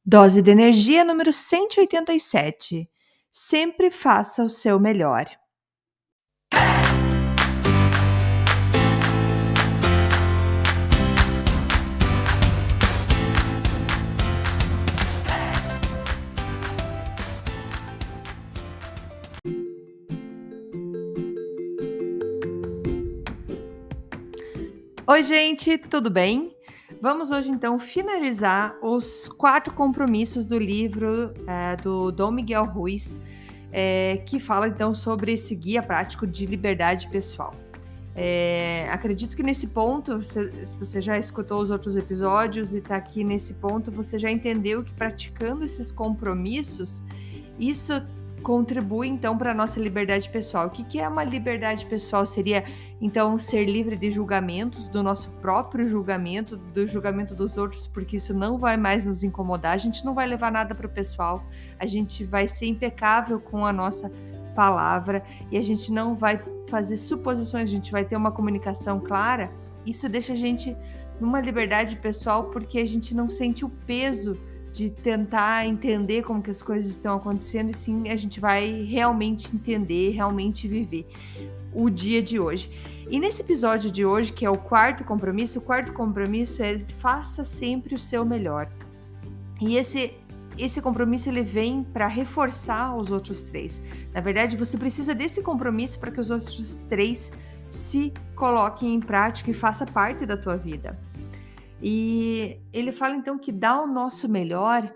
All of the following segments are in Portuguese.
Dose de energia número 187. Sempre faça o seu melhor. Oi, gente, tudo bem? Vamos hoje então finalizar os 4 compromissos do livro do Dom Miguel Ruiz, que fala então sobre esse guia prático de liberdade pessoal. Acredito que nesse ponto, se você já escutou os outros episódios e está aqui nesse ponto, você já entendeu que praticando esses compromissos, isso contribui então para a nossa liberdade pessoal. O que é uma liberdade pessoal? Seria então ser livre de julgamentos, do nosso próprio julgamento, do julgamento dos outros, porque isso não vai mais nos incomodar, a gente não vai levar nada para o pessoal, a gente vai ser impecável com a nossa palavra e a gente não vai fazer suposições, a gente vai ter uma comunicação clara. Isso deixa a gente numa liberdade pessoal porque a gente não sente o peso de tentar entender como que as coisas estão acontecendo, e sim, a gente vai realmente entender, realmente viver o dia de hoje. E nesse episódio de hoje, que é o quarto compromisso é faça sempre o seu melhor. E esse compromisso ele vem para reforçar os outros 3. Na verdade, você precisa desse compromisso para que os outros 3 se coloquem em prática e faça parte da tua vida. E ele fala então que dar o nosso melhor,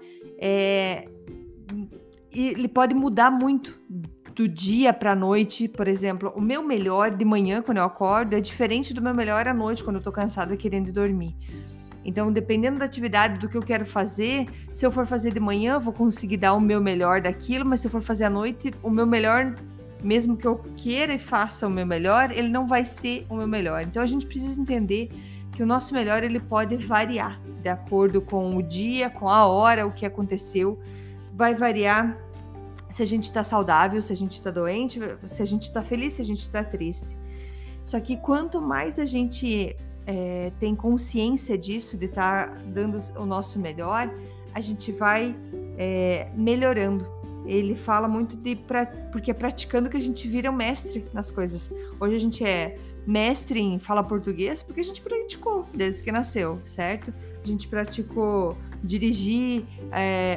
ele pode mudar muito do dia para a noite. Por exemplo, o meu melhor de manhã quando eu acordo é diferente do meu melhor à noite quando eu tô cansada querendo dormir. Então, dependendo da atividade, do que eu quero fazer, se eu for fazer de manhã, eu vou conseguir dar o meu melhor daquilo, mas se eu for fazer à noite, o meu melhor, mesmo que eu queira e faça o meu melhor, ele não vai ser o meu melhor. Então, a gente precisa entender que o nosso melhor ele pode variar de acordo com o dia, com a hora, o que aconteceu. Vai variar se a gente está saudável, se a gente está doente, se a gente está feliz, se a gente está triste. Só que quanto mais a gente tem consciência disso, de estar dando o nosso melhor, a gente vai melhorando. Ele fala muito porque é praticando que a gente vira um mestre nas coisas. Hoje a gente é mestre em falar português porque a gente praticou desde que nasceu, certo? A gente praticou dirigir,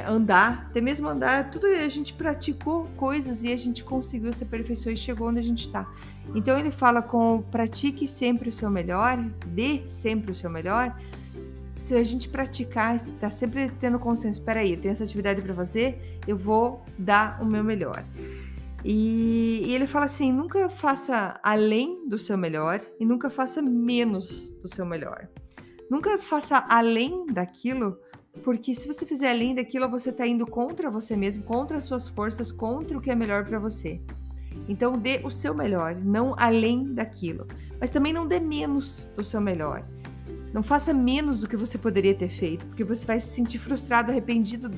andar, até mesmo andar, tudo a gente praticou coisas e a gente conseguiu se aperfeiçoar e chegou onde a gente está. Então ele fala pratique sempre o seu melhor, dê sempre o seu melhor. Se a gente praticar, está sempre tendo consciência, espera aí, eu tenho essa atividade para fazer, eu vou dar o meu melhor. E ele fala assim, nunca faça além do seu melhor e nunca faça menos do seu melhor. Nunca faça além daquilo, porque se você fizer além daquilo, você está indo contra você mesmo, contra as suas forças, contra o que é melhor para você. Então dê o seu melhor, não além daquilo. Mas também não dê menos do seu melhor. Não faça menos do que você poderia ter feito, porque você vai se sentir frustrado, arrependido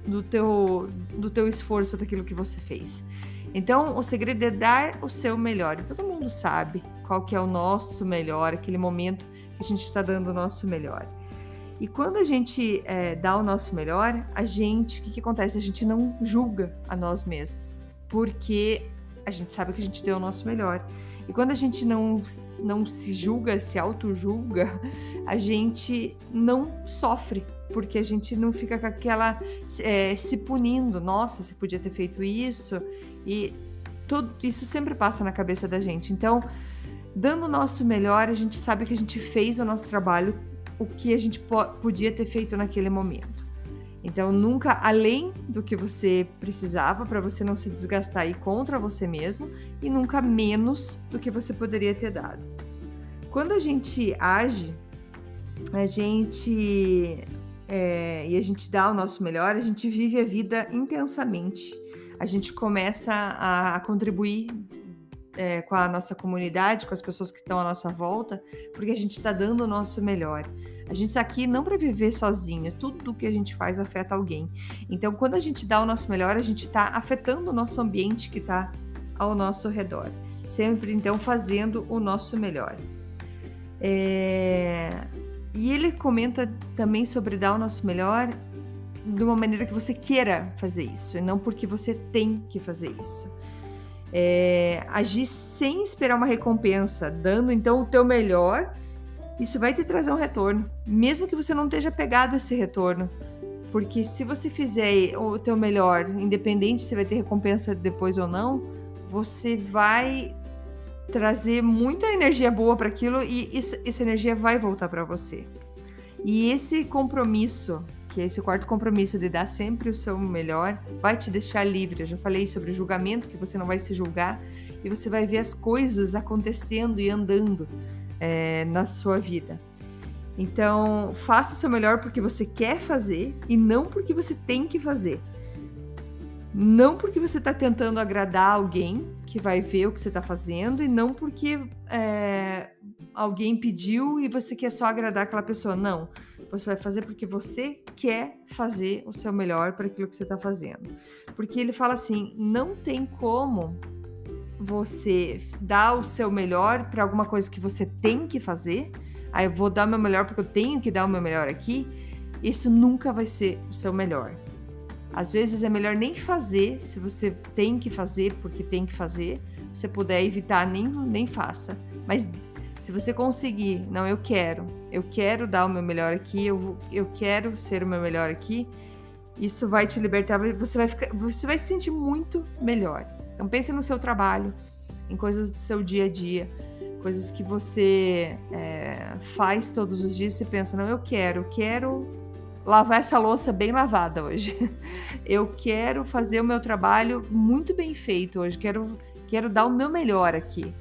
do teu esforço, daquilo que você fez. Então, o segredo é dar o seu melhor. E todo mundo sabe qual que é o nosso melhor, aquele momento que a gente está dando o nosso melhor. E quando a gente dá o nosso melhor, o que acontece? A gente não julga a nós mesmos, porque a gente sabe que a gente deu o nosso melhor. E quando a gente não se julga, se auto-julga, a gente não sofre, porque a gente não fica com aquela se punindo. Nossa, você podia ter feito isso. E tudo isso sempre passa na cabeça da gente. Então, dando o nosso melhor, a gente sabe que a gente fez o nosso trabalho, o que a gente podia ter feito naquele momento. Então, nunca além do que você precisava, para você não se desgastar e ir contra você mesmo, e nunca menos do que você poderia ter dado. Quando a gente age, e a gente dá o nosso melhor, a gente vive a vida intensamente. A gente começa a contribuir com a nossa comunidade, com as pessoas que estão à nossa volta, porque a gente está dando o nosso melhor. A gente está aqui não para viver sozinho, tudo que a gente faz afeta alguém. Então, quando a gente dá o nosso melhor, a gente está afetando o nosso ambiente que está ao nosso redor. Sempre, então, fazendo o nosso melhor. E ele comenta também sobre dar o nosso melhor de uma maneira que você queira fazer isso, e não porque você tem que fazer isso. Agir sem esperar uma recompensa, dando então o teu melhor, isso vai te trazer um retorno, mesmo que você não esteja pegado a esse retorno. Porque se você fizer o teu melhor, independente se vai ter recompensa depois ou não, você vai trazer muita energia boa para aquilo e essa energia vai voltar para você. E esse compromisso, que é esse quarto compromisso de dar sempre o seu melhor, vai te deixar livre. Eu já falei sobre o julgamento, que você não vai se julgar e você vai ver as coisas acontecendo e andando na sua vida. Então, faça o seu melhor porque você quer fazer e não porque você tem que fazer. Não porque você está tentando agradar alguém que vai ver o que você está fazendo e não porque alguém pediu e você quer só agradar aquela pessoa. Não, você vai fazer porque você quer fazer o seu melhor para aquilo que você está fazendo. Porque ele fala assim, não tem como você dar o seu melhor para alguma coisa que você tem que fazer. Eu vou dar o meu melhor porque eu tenho que dar o meu melhor aqui. Isso nunca vai ser o seu melhor. Às vezes é melhor nem fazer, se você tem que fazer porque tem que fazer. Se você puder evitar, nem faça. Mas se você conseguir, não, eu quero dar o meu melhor aqui, eu quero ser o meu melhor aqui, isso vai te libertar, você vai se sentir muito melhor. Então pense no seu trabalho, em coisas do seu dia a dia, coisas que você faz todos os dias, você pensa, não, eu quero lavar essa louça bem lavada hoje. Eu quero fazer o meu trabalho muito bem feito hoje, quero dar o meu melhor aqui.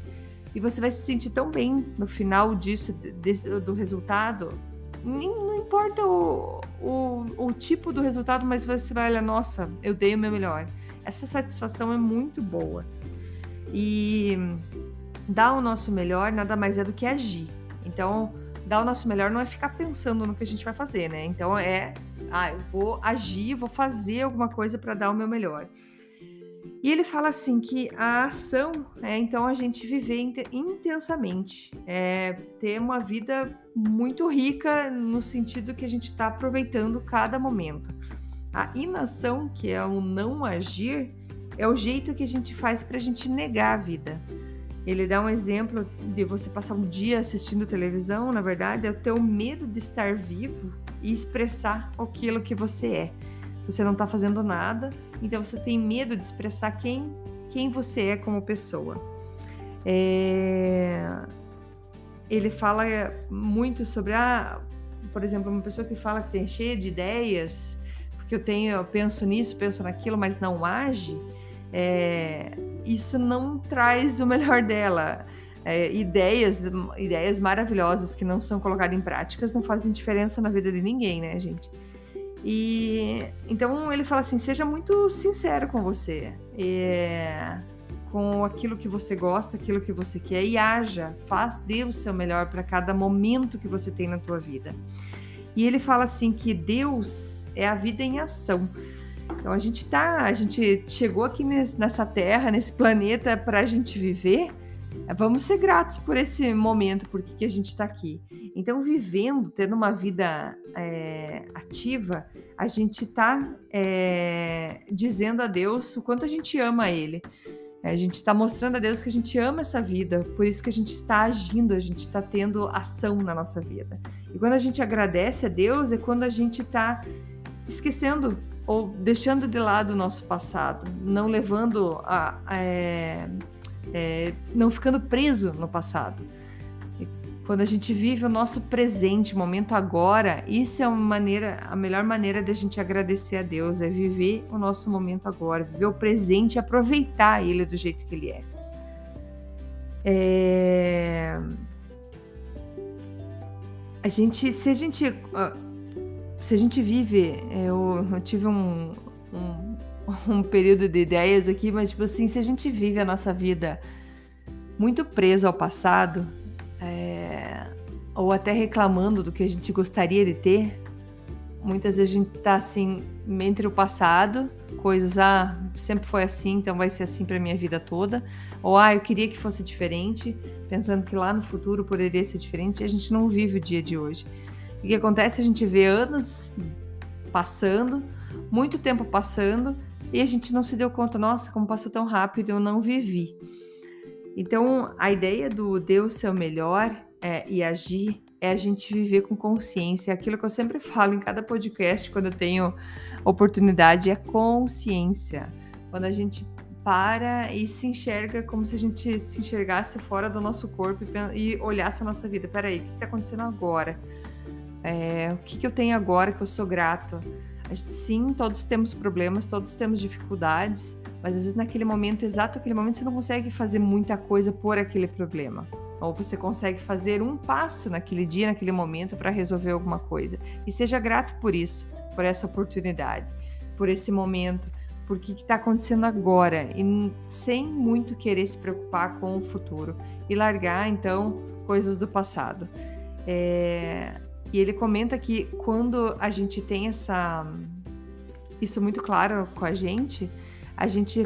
E você vai se sentir tão bem no final do resultado. Não importa o tipo do resultado, mas você vai olhar, nossa, eu dei o meu melhor. Essa satisfação é muito boa. E dar o nosso melhor nada mais é do que agir. Então, dar o nosso melhor não é ficar pensando no que a gente vai fazer, né? Então eu vou agir, vou fazer alguma coisa para dar o meu melhor. E ele fala assim que a ação é então a gente viver intensamente, ter uma vida muito rica no sentido que a gente está aproveitando cada momento. A inação, que é o não agir, é o jeito que a gente faz para a gente negar a vida. Ele dá um exemplo de você passar um dia assistindo televisão, na verdade, é o teu medo de estar vivo e expressar aquilo que você é. Você não está fazendo nada, então você tem medo de expressar quem você é como pessoa. Ele fala muito sobre, por exemplo, uma pessoa que fala que tem cheia de ideias, porque eu penso nisso, penso naquilo, mas não age, isso não traz o melhor dela. Ideias maravilhosas que não são colocadas em práticas não fazem diferença na vida de ninguém, né, gente? E então ele fala assim, seja muito sincero com você, com aquilo que você gosta, aquilo que você quer, e haja, dê o seu melhor para cada momento que você tem na tua vida. E ele fala assim que Deus é a vida em ação. Então a gente chegou aqui nessa terra, nesse planeta, para a gente viver. Vamos ser gratos por esse momento, porque que a gente está aqui. Então, vivendo, tendo uma vida ativa, a gente está dizendo a Deus o quanto a gente ama Ele. A gente está mostrando a Deus que a gente ama essa vida, por isso que a gente está agindo, a gente está tendo ação na nossa vida. E quando a gente agradece a Deus, é quando a gente está esquecendo ou deixando de lado o nosso passado, não levando não ficando preso no passado. E quando a gente vive o nosso presente, o momento agora, isso é a melhor maneira de a gente agradecer a Deus, é viver o nosso momento agora, viver o presente e aproveitar ele do jeito que ele é. Se a gente vive, eu tive um período de ideias aqui, mas tipo assim, se a gente vive a nossa vida muito preso ao passado, ou até reclamando do que a gente gostaria de ter, muitas vezes a gente tá assim, entre o passado, coisas, sempre foi assim, então vai ser assim pra minha vida toda, ou eu queria que fosse diferente, pensando que lá no futuro poderia ser diferente, e a gente não vive o dia de hoje. O que acontece? A gente vê anos passando, muito tempo passando, e a gente não se deu conta, nossa, como passou tão rápido, eu não vivi. Então, a ideia do dê o seu melhor e agir é a gente viver com consciência. É aquilo que eu sempre falo em cada podcast, quando eu tenho oportunidade, é consciência. Quando a gente para e se enxerga como se a gente se enxergasse fora do nosso corpo e olhasse a nossa vida. Peraí, o que está acontecendo agora? O que eu tenho agora que eu sou grato? Sim, todos temos problemas, todos temos dificuldades, mas às vezes naquele momento, exato aquele momento, você não consegue fazer muita coisa por aquele problema. Ou você consegue fazer um passo naquele dia, naquele momento, para resolver alguma coisa. E seja grato por isso, por essa oportunidade, por esse momento, por que está acontecendo agora, e sem muito querer se preocupar com o futuro e largar, então, coisas do passado. E ele comenta que quando a gente tem isso muito claro com a gente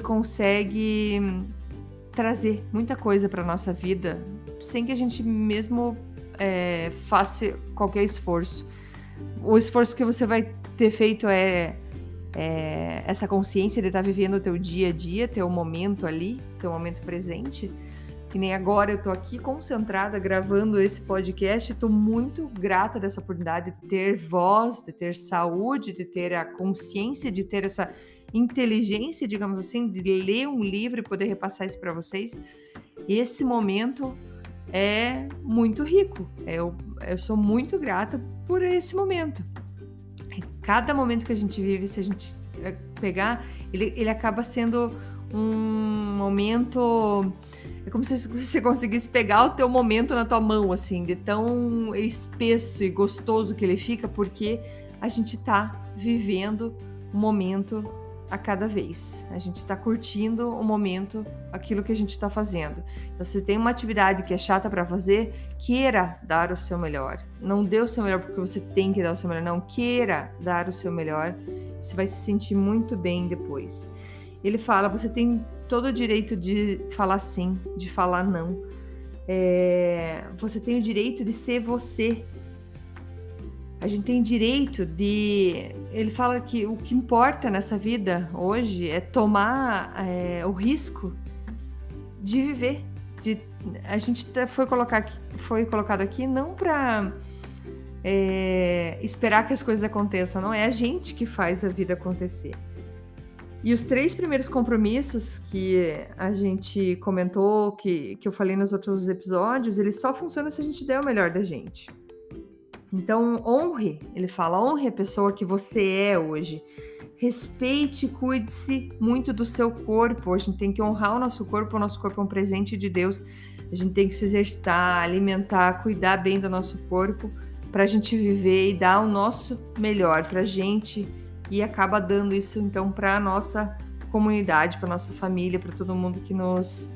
consegue trazer muita coisa para nossa vida sem que a gente mesmo faça qualquer esforço. O esforço que você vai ter feito é essa consciência de estar vivendo o teu dia a dia, teu momento ali, teu momento presente. Que nem agora eu tô aqui concentrada gravando esse podcast, tô muito grata dessa oportunidade de ter voz, de ter saúde, de ter a consciência, de ter essa inteligência, digamos assim, de ler um livro e poder repassar isso para vocês. Esse momento é muito rico, eu sou muito grata por esse momento. Cada momento que a gente vive, se a gente pegar, ele acaba sendo um momento... É como se você conseguisse pegar o teu momento na tua mão, assim, de tão espesso e gostoso que ele fica, porque a gente tá vivendo um momento a cada vez. A gente tá curtindo o momento, aquilo que a gente tá fazendo. Então, se tem uma atividade que é chata para fazer, queira dar o seu melhor. Não dê o seu melhor porque você tem que dar o seu melhor, não. Queira dar o seu melhor. Você vai se sentir muito bem depois. Ele fala, você tem todo o direito de falar sim, de falar não. Você tem o direito de ser você. A gente tem direito de... Ele fala que o que importa nessa vida hoje é tomar o risco de viver. A gente foi colocado aqui não para esperar que as coisas aconteçam, não. É a gente que faz a vida acontecer. E os 3 primeiros compromissos que a gente comentou, que eu falei nos outros episódios, eles só funcionam se a gente der o melhor da gente. Então, ele fala, honre a pessoa que você é hoje. Respeite e cuide-se muito do seu corpo. A gente tem que honrar o nosso corpo é um presente de Deus. A gente tem que se exercitar, alimentar, cuidar bem do nosso corpo para a gente viver e dar o nosso melhor para a gente. E acaba dando isso, então, para a nossa comunidade, para a nossa família, para todo mundo que nos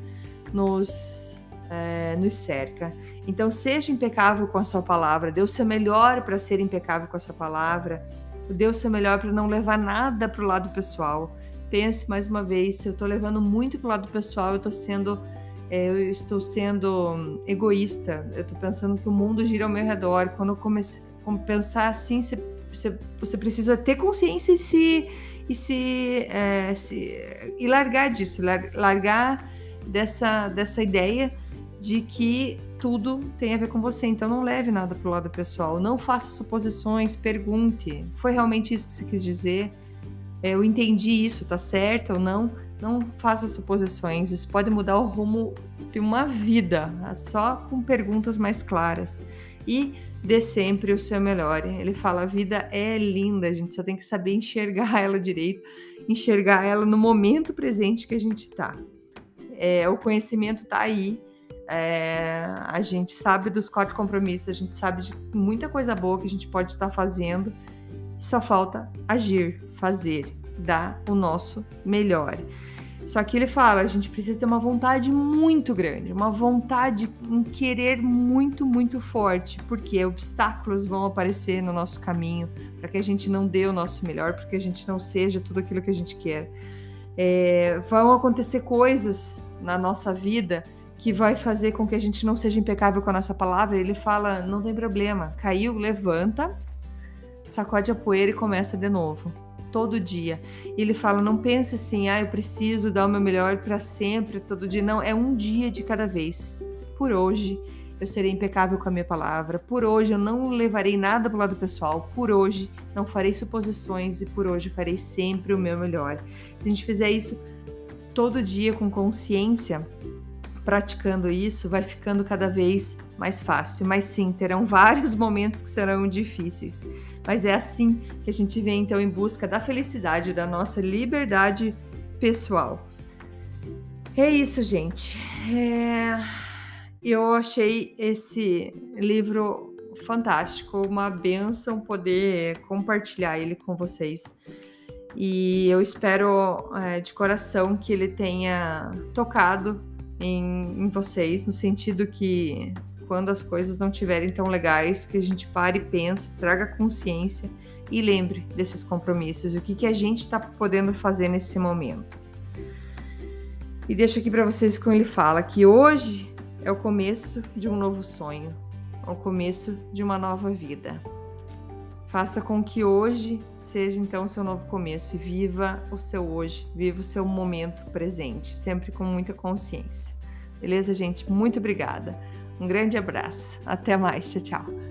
cerca. Então, seja impecável com a sua palavra, dê o seu melhor para ser impecável com a sua palavra, dê o seu melhor para não levar nada para o lado pessoal. Pense mais uma vez, se eu estou levando muito para o lado pessoal, eu estou sendo egoísta, eu estou pensando que o mundo gira ao meu redor. Quando eu comecei a pensar assim, você precisa ter consciência e largar disso, largar dessa ideia de que tudo tem a ver com você. Então não leve nada pro lado pessoal, não faça suposições, pergunte, foi realmente isso que você quis dizer? Eu entendi isso, tá certo ou não? Não faça suposições, isso pode mudar o rumo de uma vida, só com perguntas mais claras. E dê sempre o seu melhor. Ele fala, a vida é linda, a gente só tem que saber enxergar ela direito, enxergar ela no momento presente que a gente tá. O conhecimento tá aí, a gente sabe dos 4 compromissos, a gente sabe de muita coisa boa que a gente pode estar fazendo, só falta agir, fazer, dar o nosso melhor. Só que ele fala, a gente precisa ter uma vontade muito grande, uma vontade, um querer muito, muito forte, porque obstáculos vão aparecer no nosso caminho, para que a gente não dê o nosso melhor, para que a gente não seja tudo aquilo que a gente quer. Vão acontecer coisas na nossa vida que vai fazer com que a gente não seja impecável com a nossa palavra. Ele fala, não tem problema, caiu, levanta, sacode a poeira e começa de novo. Todo dia. E ele fala, não pense assim, eu preciso dar o meu melhor para sempre, todo dia. Não, é um dia de cada vez. Por hoje, eu serei impecável com a minha palavra. Por hoje, eu não levarei nada pro lado pessoal. Por hoje, não farei suposições e por hoje farei sempre o meu melhor. Se a gente fizer isso todo dia com consciência, praticando isso, vai ficando cada vez mais fácil. Mas sim, terão vários momentos que serão difíceis. Mas é assim que a gente vem, então, em busca da felicidade, da nossa liberdade pessoal. É isso, gente. Eu achei esse livro fantástico, uma bênção poder compartilhar ele com vocês. E eu espero de coração que ele tenha tocado em vocês, no sentido que quando as coisas não estiverem tão legais, que a gente pare e pense, traga consciência e lembre desses compromissos, o que a gente está podendo fazer nesse momento. E deixo aqui para vocês como ele fala, que hoje é o começo de um novo sonho, é o começo de uma nova vida. Faça com que hoje seja então o seu novo começo e viva o seu hoje, viva o seu momento presente, sempre com muita consciência. Beleza, gente? Muito obrigada. Um grande abraço. Até mais. Tchau, tchau.